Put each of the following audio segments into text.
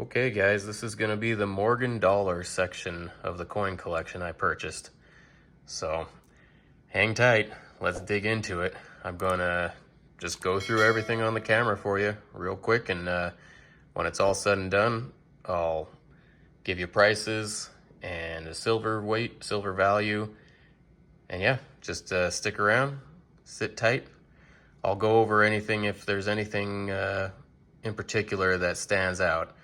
Okay guys, this is gonna be the Morgan dollar section of the coin collection I purchased. So hang tight, let's dig into it. I'm gonna just go through everything on the camera for you real quick, and when it's all said and done, I'll give you prices and a silver weight, silver value, and yeah, just stick around, sit tight. I'll go over anything if there's anything in particular that stands out.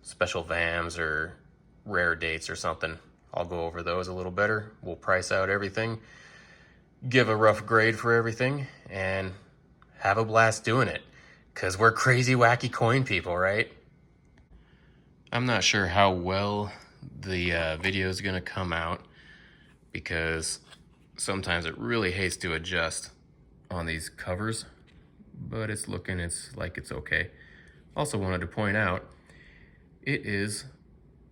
Special VAMs or rare dates or something. I'll go over those a little better. We'll price out everything, give a rough grade for everything, and have a blast doing it. Because we're crazy, wacky coin people, right? I'm not sure how well the video is going to come out, because sometimes it really hates to adjust on these covers, but it's like it's okay. Also wanted to point out, it is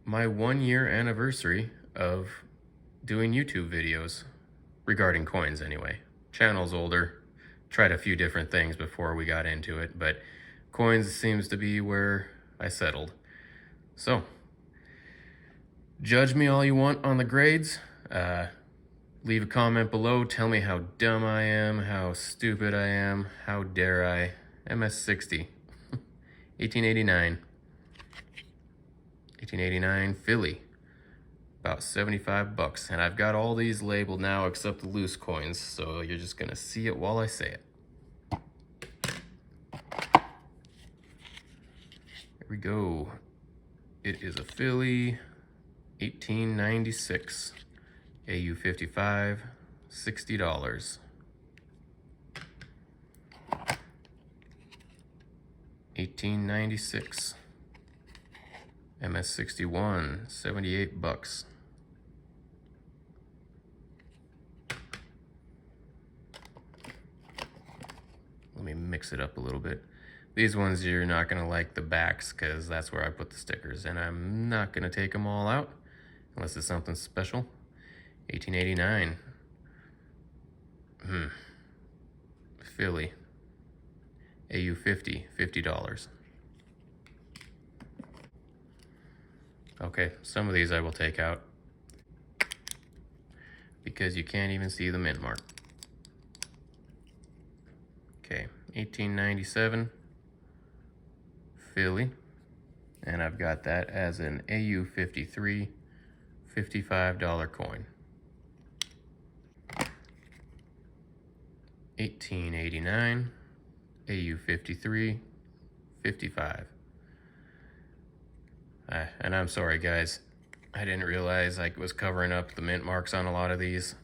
my 1-year anniversary of doing YouTube videos, regarding coins anyway. Channel's older, tried a few different things before we got into it, but coins seems to be where I settled. So, judge me all you want on the grades. Leave a comment below, tell me how dumb I am, how stupid I am, how dare I. MS-60, 1889. 1889 Philly, about 75 bucks. And I've got all these labeled now except the loose coins, so you're just gonna see it while I say it. Here we go. It is a Philly, 1896, AU55, $60. 1896. MS-61, 78 bucks. Let me mix it up a little bit. These ones you're not gonna like the backs, because that's where I put the stickers, and I'm not gonna take them all out unless it's something special. 1889. Philly, AU50, $50. Okay, some of these I will take out because you can't even see the mint mark. Okay, 1897 Philly, and I've got that as an AU53, $55 coin. 1889 AU53, 55. And I'm sorry guys, I didn't realize I was covering up the mint marks on a lot of these.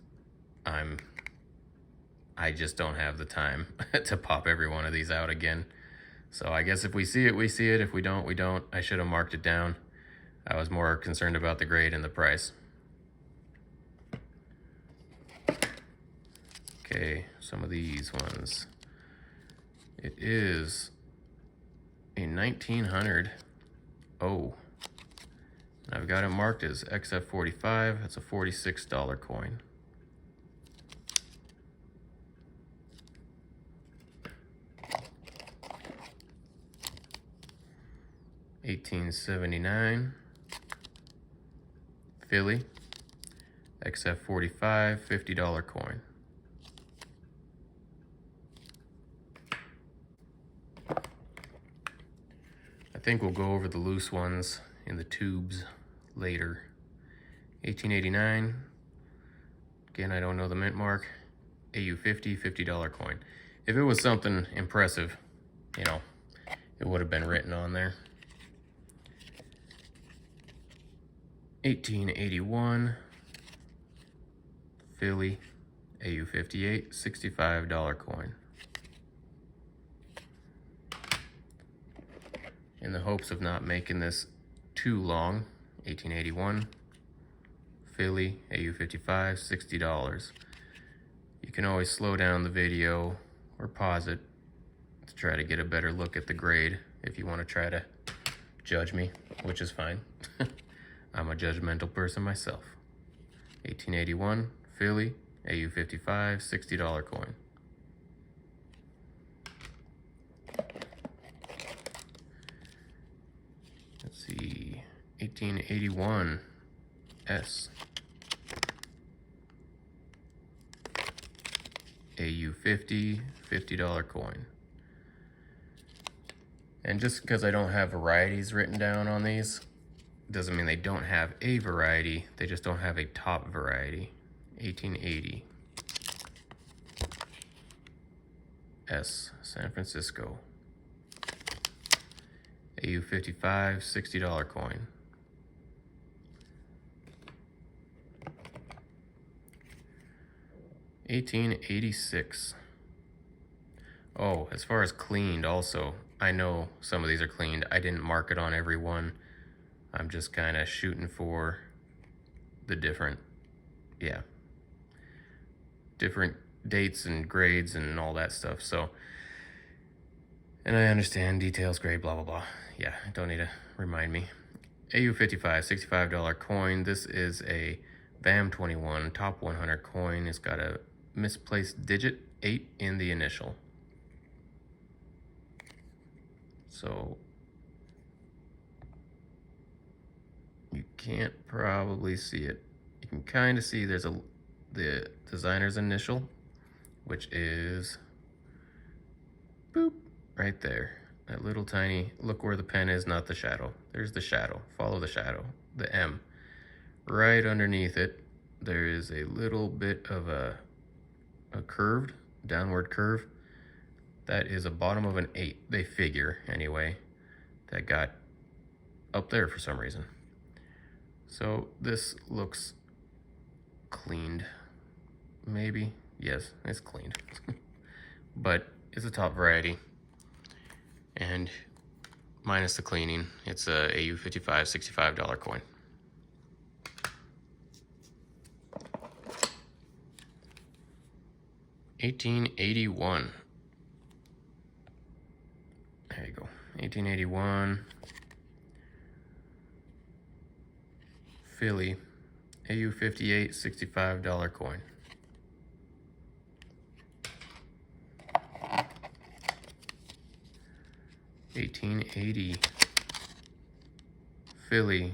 I just don't have the time to pop every one of these out again. So I guess if we see it, we see it. If we don't, we don't. I should have marked it down. I was more concerned about the grade and the price. Okay, some of these ones. It is a 1900 O. I've got it marked as XF45. That's a $46 coin. $1879 Philly, XF45, $50 coin. I think we'll go over the loose ones in the tubes later. 1889, again, I don't know the mint mark. AU50, $50 coin. If it was something impressive, you know, it would have been written on there. 1881 Philly, AU58, $65 coin. In the hopes of not making this too long, 1881 Philly, AU55, $60. You can always slow down the video or pause it to try to get a better look at the grade if you want to try to judge me, which is fine. I'm a judgmental person myself. 1881 Philly, AU55, $60 coin. 1881 S. AU50, $50 coin. And just because I don't have varieties written down on these, doesn't mean they don't have a variety, they just don't have a top variety. 1880 S, San Francisco. AU55, $60 coin. $18.86. Oh, as far as cleaned also, I know some of these are cleaned. I didn't mark it on every one. I'm just kind of shooting for the different dates and grades and all that stuff. So, and I understand details, grade, blah, blah, blah. Yeah, don't need to remind me. AU55, $65 coin. This is a VAM21 top 100 coin. It's got a misplaced digit 8 in the initial. So you can't probably see it. You can kind of see there's the designer's initial, which is boop right there. That little tiny, look where the pen is, not the shadow. There's the shadow. Follow the shadow, the M. Right underneath it, there is a little bit of a curved, downward curve. That is a bottom of an 8, they figure anyway. That got up there for some reason. So this looks cleaned, maybe. Yes, it's cleaned. But it's a top variety. And minus the cleaning, it's a AU55, $65 coin. $18.81. There you go. 1881. Philly. AU58, $65 coin. $18.80. Philly.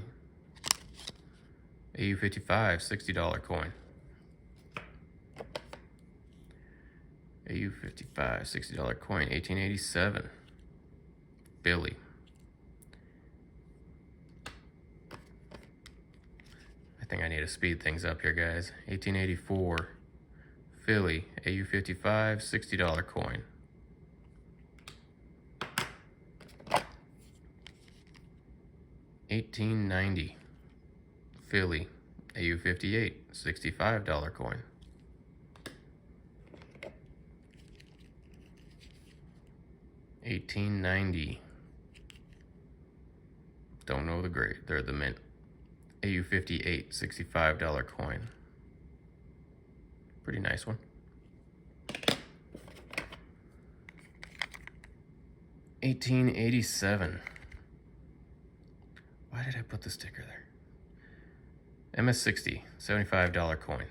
AU55, $60 coin. AU55, $60 coin. 1887. Philly. I think I need to speed things up here, guys. 1884. Philly. AU55, $60 coin. $18.90. Philly. AU58, $65 coin. $18.90. Don't know the grade. They're the mint. AU58, $65 coin. Pretty nice one. $18.87. Why did I put the sticker there? MS60, $75 coin.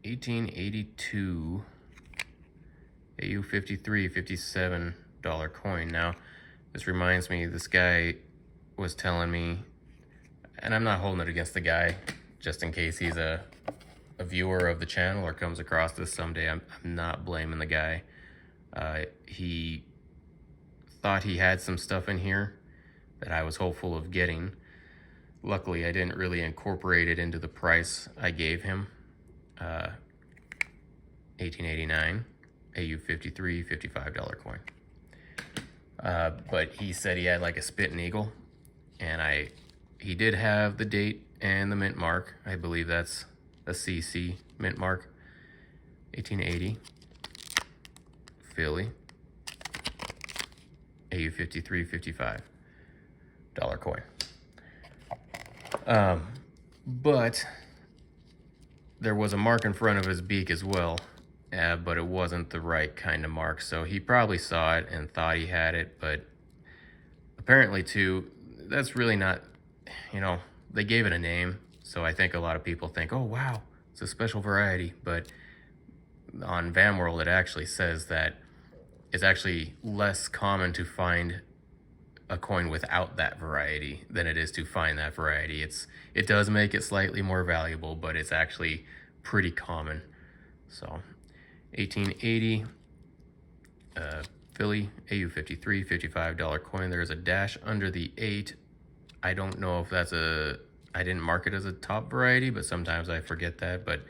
$18.82. AU53, $57 coin. Now, this reminds me, this guy was telling me, and I'm not holding it against the guy, just in case he's a viewer of the channel or comes across this someday. I'm not blaming the guy. He thought he had some stuff in here that I was hopeful of getting. Luckily, I didn't really incorporate it into the price I gave him. $18.89. AU53, $55 coin. But he said he had like a Spit and Eagle, and he did have the date and the mint mark. I believe that's a CC mint mark. 1880. Philly. AU53, $55 coin. But there was a mark in front of his beak as well. But it wasn't the right kind of mark, so he probably saw it and thought he had it, but apparently too, that's really not, they gave it a name, so I think a lot of people think, oh wow, it's a special variety, but on VAM World it actually says that it's actually less common to find a coin without that variety than it is to find that variety. It does make it slightly more valuable, but it's actually pretty common. So 1880 Philly AU53 $55 coin. There's a dash under the 8. I don't know if that's I didn't mark it as a top variety, but sometimes I forget that, but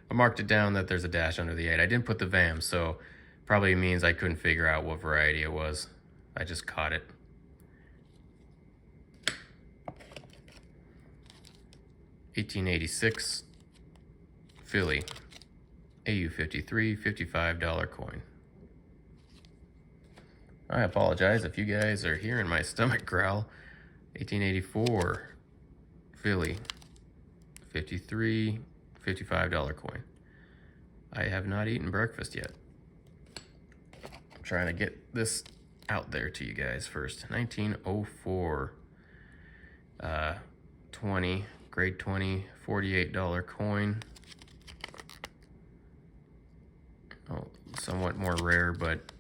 I marked it down that there's a dash under the 8. I didn't put the VAM, so probably means I couldn't figure out what variety it was. I just caught it. 1886 Philly AU53 $55 coin. I apologize if you guys are hearing my stomach growl. 1884 Philly 53 $55 coin. I have not eaten breakfast yet. I'm trying to get this out there to you guys first. 1904 20 grade 20 $48 coin. Oh, somewhat more rare, but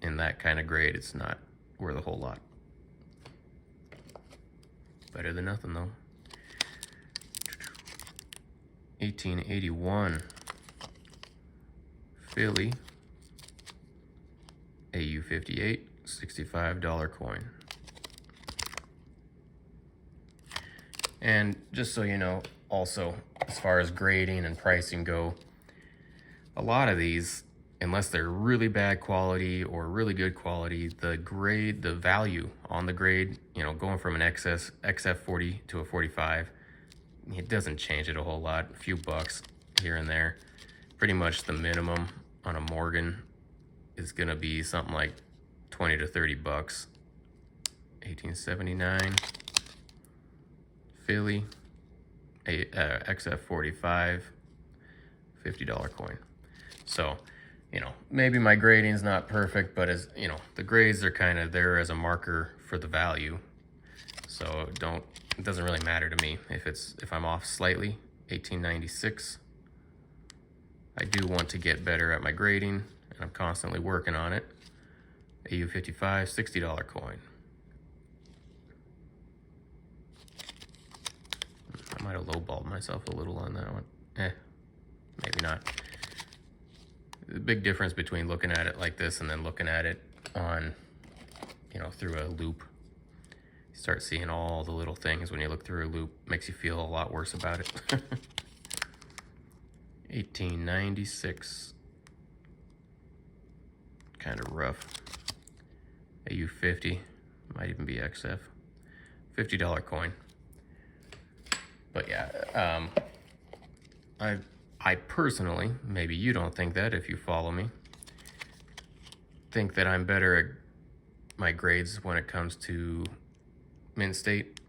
in that kind of grade, it's not worth a whole lot. Better than nothing, though. 1881 Philly AU58 $65 coin. And just so you know, also, as far as grading and pricing go, a lot of these, unless they're really bad quality or really good quality, the grade, the value on the grade, you know, going from an XF40 to a 45, it doesn't change it a whole lot, a few bucks here and there. Pretty much the minimum on a Morgan is gonna be something like 20 to 30 bucks. 1879 Philly XF45 $50 coin. So, you know, maybe my grading's not perfect, but as you know, the grades are kind of there as a marker for the value. So it doesn't really matter to me if I'm off slightly. 1896. I do want to get better at my grading, and I'm constantly working on it. AU55 $60 coin. I might have lowballed myself a little on that one. Maybe not. The big difference between looking at it like this and then looking at it on, you know, through a loop. You start seeing all the little things when you look through a loop. Makes you feel a lot worse about it. 1896. Kind of rough. AU50. Might even be XF. $50 coin. But yeah, I personally, maybe you don't think that if you follow me, think that I'm better at my grades when it comes to mint state,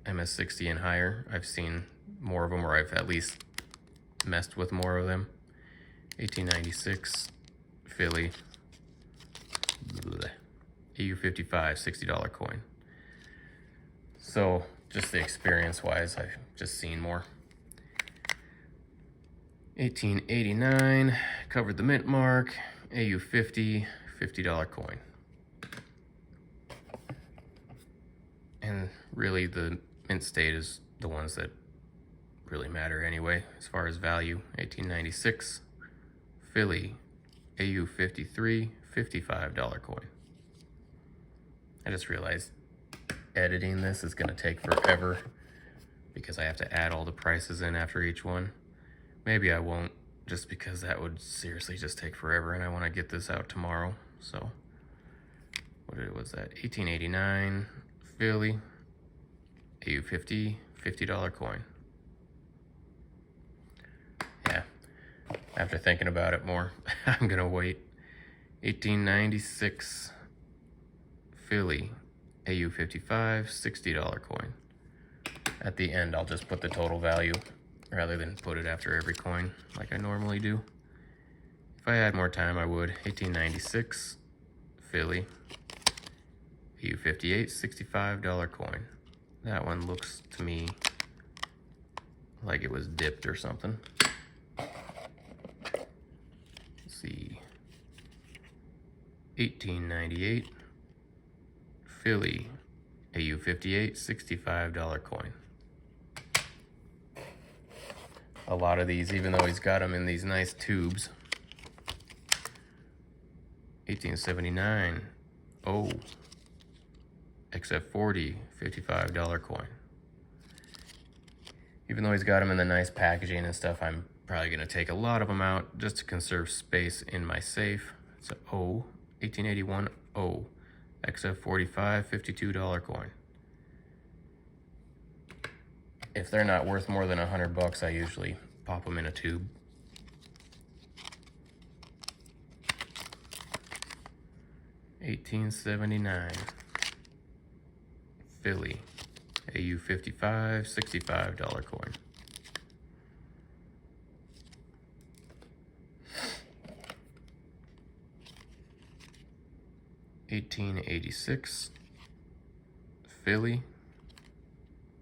MS60 and higher. I've seen more of them, or I've at least messed with more of them. 1896 Philly AU55 $60 coin. So just the experience wise, I've just seen more. 1889 covered the mint mark. AU50 $50 coin. And really the mint state is the ones that really matter anyway as far as value. 1896 Philly AU53 $55 coin. I just realized editing this is going to take forever because I have to add all the prices in after each one. Maybe I won't, just because that would seriously just take forever, and I want to get this out tomorrow. So what was that? 1889 Philly AU50 $50 coin. Yeah, after thinking about it more, I'm gonna wait. 1896 Philly AU55 $60 coin. At the end, I'll just put the total value rather than put it after every coin like I normally do. If I had more time, I would. 1896 Philly AU58 $65 coin. That one looks to me like it was dipped or something. Let's see. 1898 Philly AU58 $65 coin. A lot of these, even though he's got them in these nice tubes. 1879 Oh, XF40 $55 coin. Even though he's got them in the nice packaging and stuff, I'm probably going to take a lot of them out just to conserve space in my safe. It's a O, 1881 O, XF45 $52 coin. If they're not worth more than $100, I usually pop them in a tube. $18.79 Philly AU55 $65 coin. $18.86 Philly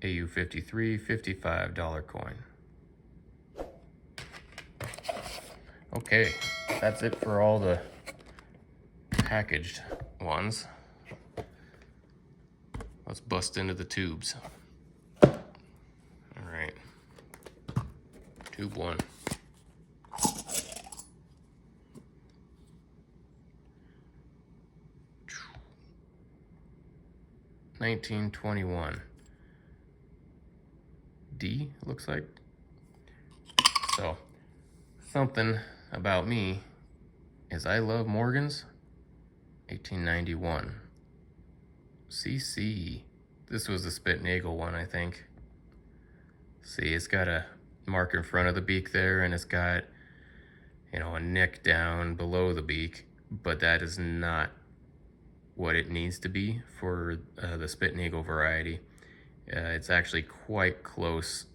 AU53 $55 coin. Okay, that's it for all the packaged ones. Let's bust into the tubes. All right, tube one. $19.21 D, looks like. So, something about me is I love Morgans. 1891 CC. This was the Spit and Eagle one, I think. See, it's got a mark in front of the beak there, and it's got, you know, a nick down below the beak, but that is not what it needs to be for the Spit and Eagle variety. It's actually quite close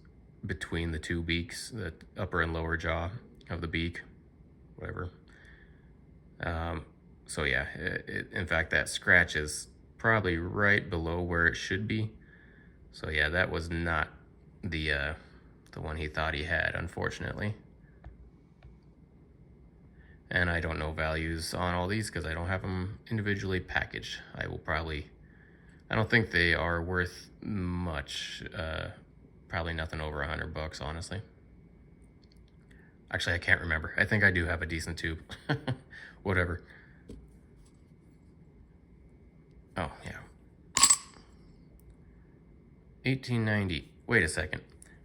between the two beaks, the upper and lower jaw of the beak, whatever. So yeah, in fact, that scratch is probably right below where it should be. So yeah, that was not the one he thought he had, unfortunately. And I don't know values on all these because I don't have them individually packaged. I don't think they are worth much. Probably nothing over $100, honestly. Actually, I can't remember. I think I do have a decent tube. Whatever. Oh, yeah. 1890. Wait a second.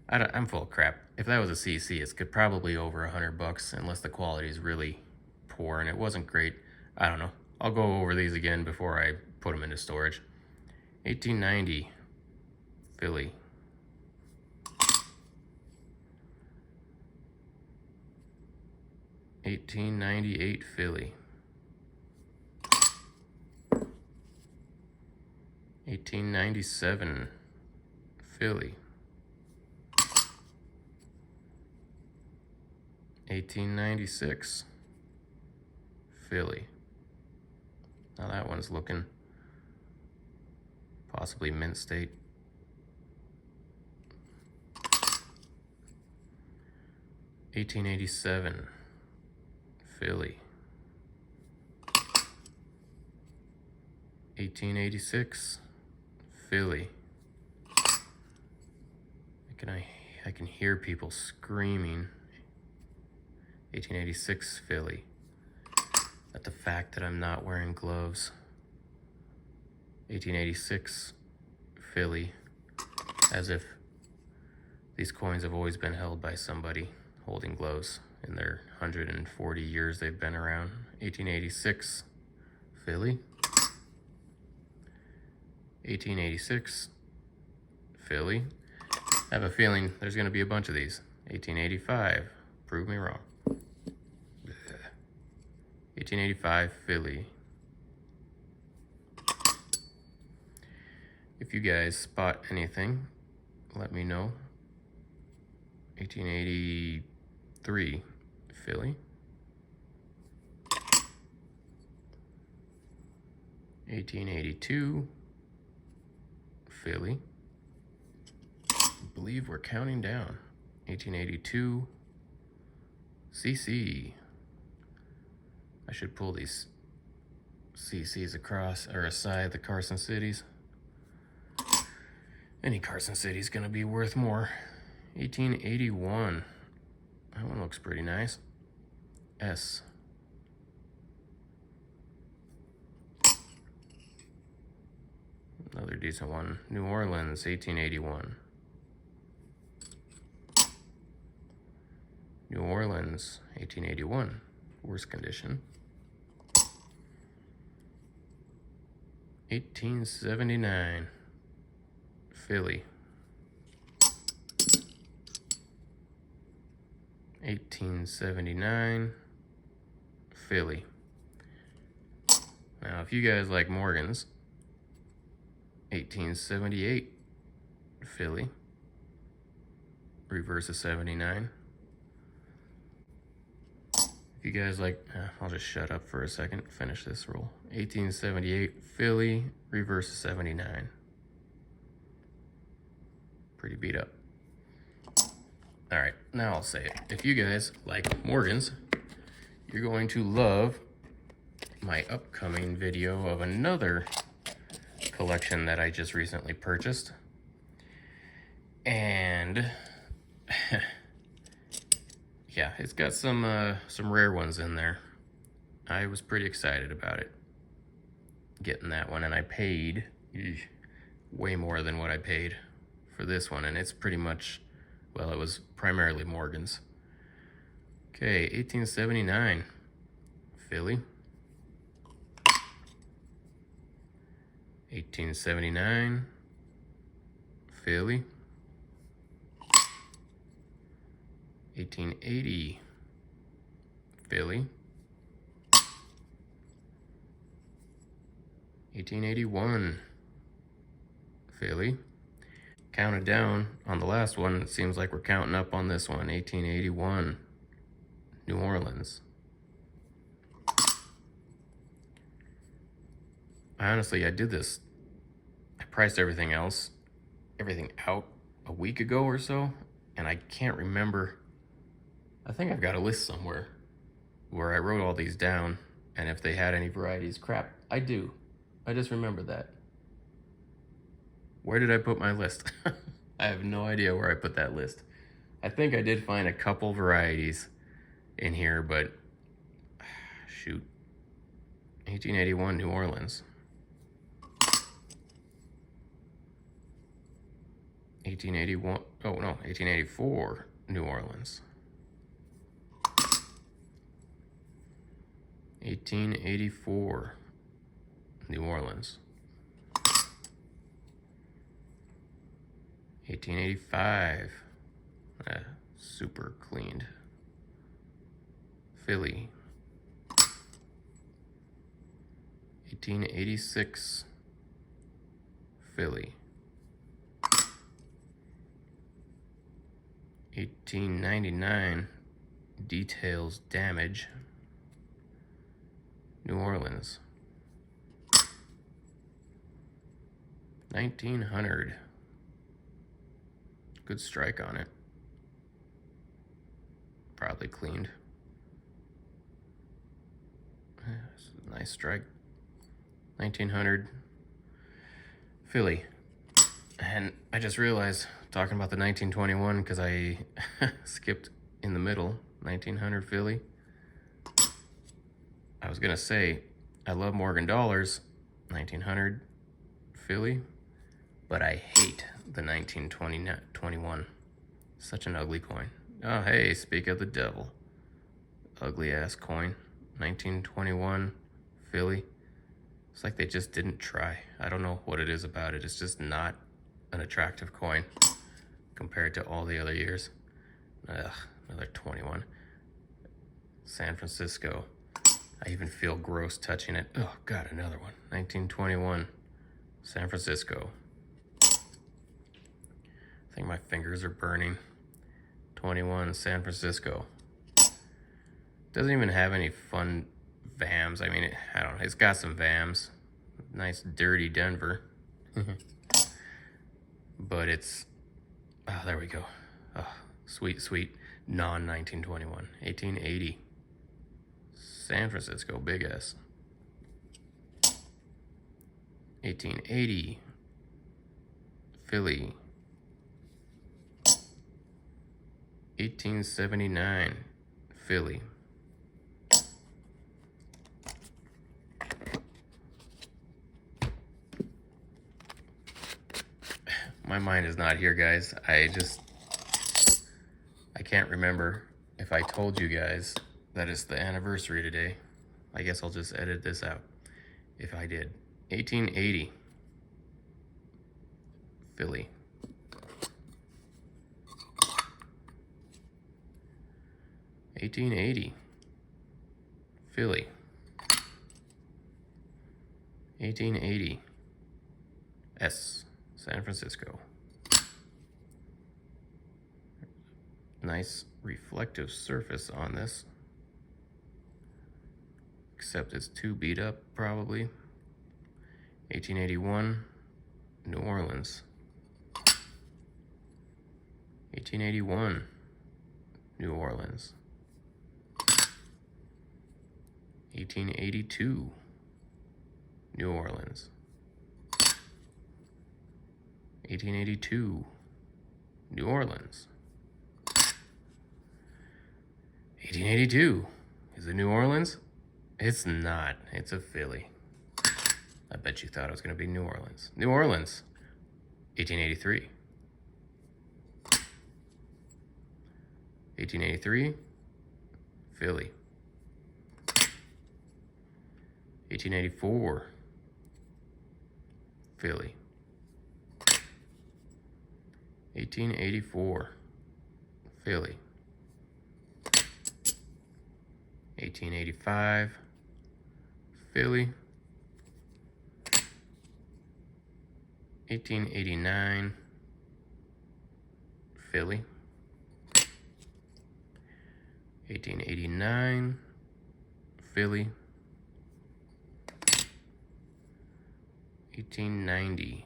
I'm full of crap. If that was a CC, it's probably over $100 unless the quality is really poor and it wasn't great. I don't know. I'll go over these again before I put them into storage. 1890 Philly. $18.98 Philly. 1897 Philly. 1896 Philly. Now that one's looking possibly mint state. 1887 Philly. 1886 Philly. I can hear people screaming. 1886 Philly. At the fact that I'm not wearing gloves. 1886 Philly. As if these coins have always been held by somebody holding gloves in their 140 years they've been around. 1886 Philly. 1886 Philly. I have a feeling there's going to be a bunch of these. 1885, prove me wrong. 1885 Philly. If you guys spot anything, let me know. 1883 Philly. 1882 Philly. I believe we're counting down. 1882 CC. I should pull these CC's across or aside the Carson Cities. Any Carson City's gonna be worth more. 1881. That one looks pretty nice. S. Another decent one. New Orleans, 1881. New Orleans, 1881. Worst condition. 1879. Philly. 1879. Philly. Now, if you guys like Morgans, 1878. Philly. Reverse of 79. If you guys like, I'll just shut up for a second, finish this roll. 1878, Philly, reverse of 79. Pretty beat up. All right, now I'll say it. If you guys like Morgans, you're going to love my upcoming video of another collection that I just recently purchased. And yeah, it's got some rare ones in there. I was pretty excited about it, getting that one, and I paid way more than what I paid for this one, and it's pretty much, well, it was primarily Morgan's. Okay, 1879, Philly. 1879, Philly. 1880, Philly. 1881, Philly. Counted down on the last one. It seems like we're counting up on this one. 1881, New Orleans. Honestly, I did this. I priced everything out a week ago or so, and I can't remember. I think I've got a list somewhere where I wrote all these down, and if they had any varieties. Crap, I do. I just remembered that. Where did I put my list? I have no idea where I put that list. I think I did find a couple varieties in here, but shoot. 1881, New Orleans. 1881, oh no, 1884, New Orleans. 1884, New Orleans. 1885, super cleaned. Philly. 1886, Philly. 1899, details damage. New Orleans. 1900. Good strike on it. Probably cleaned. Nice strike. 1900. Philly. And I just realized, talking about the 1921, because I skipped in the middle, 1900 Philly. I was gonna say, I love Morgan Dollars, 1900 Philly, but I hate the 1921. Such an ugly coin. Oh, hey, speak of the devil. Ugly ass coin. 1921 Philly. It's like they just didn't try. I don't know what it is about it. It's just not an attractive coin compared to all the other years. Ugh, another 21. San Francisco. I even feel gross touching it. Oh God, another one. 1921, San Francisco. I think my fingers are burning. 21, San Francisco. Doesn't even have any fun VAMs. I mean, I don't know. It's got some VAMs. Nice, dirty Denver. But it's, oh, there we go. Oh, sweet, sweet non-1921. 1880. San Francisco, big S. 1880 Philly. 1879 Philly. My mind is not here, guys. I can't remember if I told you guys that it's the anniversary today. I guess I'll just edit this out if I did. 1880 Philly. 1880 Philly. 1880 San Francisco. Nice reflective surface on this, except it's too beat up probably. 1881 New Orleans. 1881 New Orleans. 1882 New Orleans. 1882 New Orleans. 1882. Is it New Orleans? It's not. It's a Philly. I bet you thought it was going to be New Orleans. New Orleans. 1883. 1883. Philly. 1884. Philly. 1884 Philly. 1885 Philly. 1889 Philly. 1889 Philly. 1890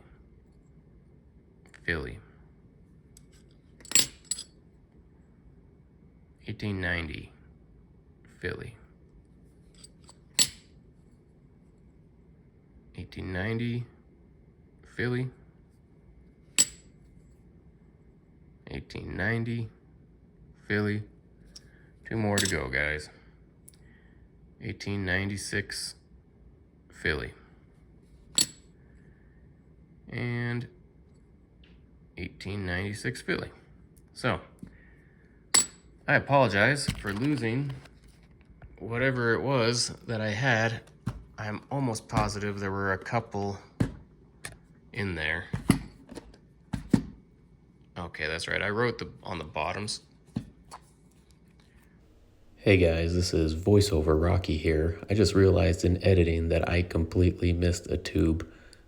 Philly. 1890 Philly. 1890 Philly. 1890 Philly. Two more to go, guys. 1896 Philly. And 1896 Philly. So, I apologize for losing whatever it was that I had. I'm almost positive there were a couple in there. Okay, that's right. I wrote on the bottoms. Hey guys, this is voiceover Rocky here. I just realized in editing that I completely missed a tube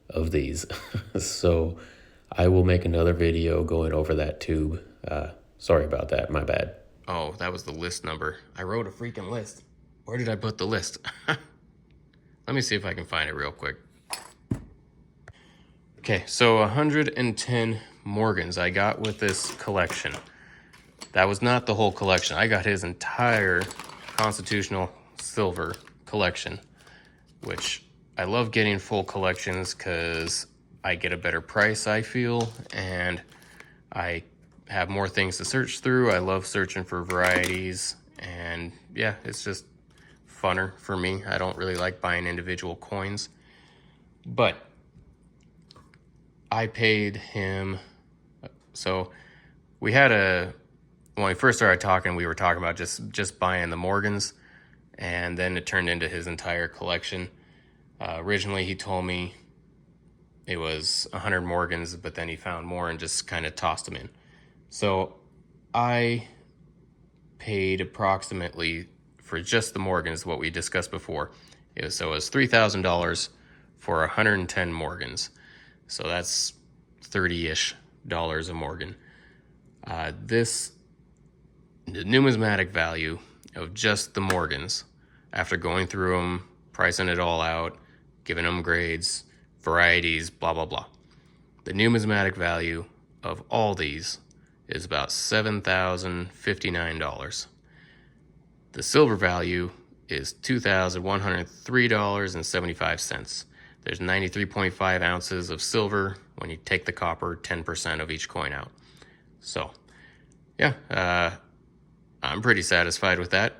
of these. So I will make another video going over that tube. Sorry about that, my bad. Oh, that was the list number. I wrote a freaking list. Where did I put the list? Let me see if I can find it real quick. Okay, so 110 Morgans I got with this collection. That was not the whole collection. I got his entire Constitutional Silver collection, which I love getting full collections because I get a better price, I feel, and I have more things to search through. I love searching for varieties, and yeah, it's just funner for me. I don't really like buying individual coins, but I paid him. So we had when we first started talking, we were talking about just buying the Morgans, and then it turned into his entire collection. Originally, he told me it was 100 Morgans, but then he found more and just kind of tossed them in. So I paid approximately, for just the Morgans, what we discussed before. It was $3,000 for 110 Morgans. So that's $30-ish a Morgan. The numismatic value of just the Morgans, after going through them, pricing it all out, giving them grades, varieties, blah, blah, blah. The numismatic value of all these is about $7,059. The silver value is $2,103.75. There's 93.5 ounces of silver when you take the copper, 10% of each coin out. So, yeah, I'm pretty satisfied with that.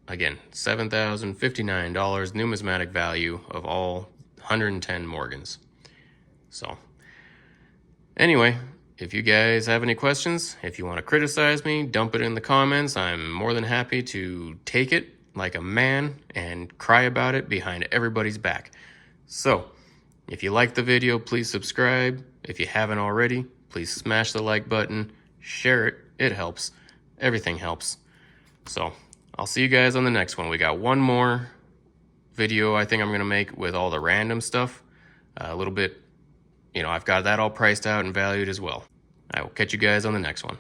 Again, $7,059 numismatic value of all 110 Morgans. So, anyway, if you guys have any questions, if you want to criticize me, dump it in the comments. I'm more than happy to take it like a man and cry about it behind everybody's back. So, if you like the video, please subscribe. If you haven't already, please smash the like button, share it. It helps. Everything helps. So, I'll see you guys on the next one. We got one more video I think I'm going to make with all the random stuff. A little bit, I've got that all priced out and valued as well. I will catch you guys on the next one.